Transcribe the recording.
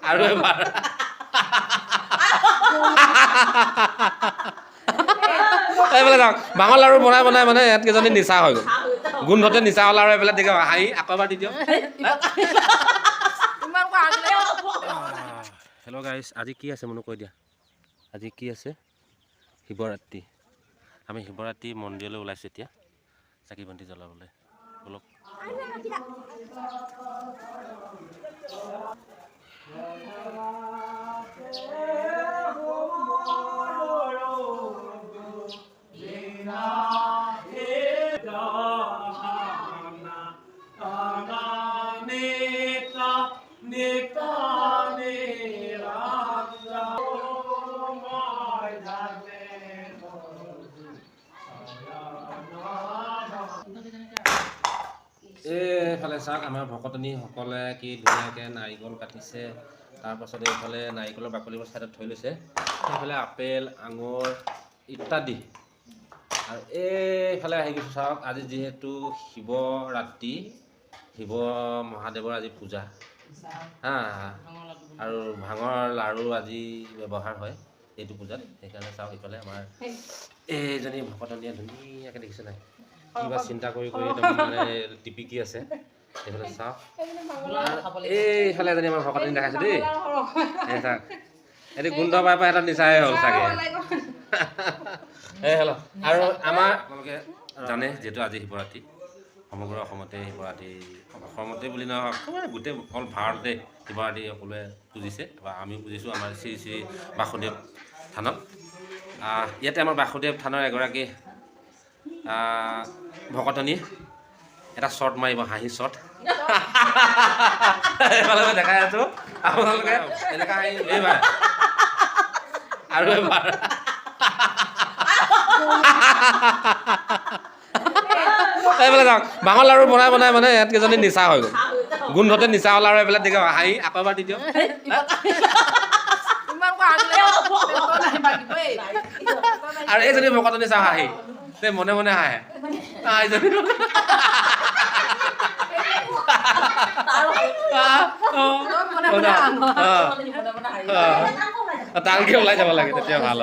আৰু এবাৰ এইফালে যাওক বাঁহৰ লাৰু বনাই বনাই মানে ইয়াত কেইজনী নিচা হৈ গ'ল গোন্ধতে নিচা হ'ল আৰু এইফালে দেখি হাঁহি আকৌ এবাৰ দি দিয়ক হেল্ল' গাইজ আজি কি আছে মনো কৈ দিয়া আজি কি আছে শিৱৰাত্ৰি আমি শিৱৰাত্ৰি মন্দিৰলৈ ওলাইছোঁ এতিয়া চাকি বন্তি জ্বলাবলৈ বলক এইফালে চাওক আমাৰ ভকতনীসকলে কি ধুনীয়াকৈ নাৰিকল কাটিছে তাৰপাছত এইফালে নাৰিকলৰ বাকলিবোৰ ছাইডত থৈ লৈছে সেইফালে আপেল আঙুৰ ইত্যাদি আৰু এইফালে আহি গৈছোঁ চাওক আজি যিহেতু শিৱৰাত্ৰি শিৱ মহাদেৱৰ আজি পূজা হা আৰু ভাঙৰ লাড়ু আজি ব্যৱহাৰ হয় এইটো পূজাত সেইকাৰণে চাওক এইফালে আমাৰ এইজনী ভকতনীয়ে ধুনীয়াকৈ দেখিছে নাই কিবা চিন্তা কৰি কৰি একদম মানে টিপিকি আছে এইফালে চাওক এইফালে এজনী আমাৰ ভকতনী দেখাইছে দেই এই চাওক এইটো গোন্ধ পাই পাই এটা নিচাই হ'ল চাগে এই হেল্ল' আৰু আমাৰ আপোনালোকে জানে যিহেতু আজি শিৱৰাত্ৰি সমগ্ৰ অসমতে শিৱৰাত্ৰি অসমতে বুলি নহয় গোটেই অকল ভাৰততে শিৱৰাত্ৰি সকলোৱে পুজিছে বা আমিও পুজিছোঁ আমাৰ শ্ৰী শ্ৰী বাসুদেৱ থানত ইয়াতে আমাৰ বাসুদেৱ থানৰ এগৰাকী ভকতনী এটা শ্বৰ্ট মাৰিব হাঁহি শ্বৰ্ট এইফালে দেখাই আছোঁ আপোনালোকে এনেকুৱা হাঁহি এইবাৰ আৰু এবাৰ এইফালে যাওক বাঁহৰ লাৰু বনাই বনাই মানে ইয়াত কেইজনী নিচা হৈ গ'ল গোন্ধতে নিচা হ'ল আৰু এইফালে দেখি হাঁহি আকৌ এবাৰ দি দিয়ক আৰু এইজনী ভকতনী চাওঁ হাঁহি দেই মনে মনে হাঁহে তালকে ওলাই যাব লাগে তেতিয়া ভাল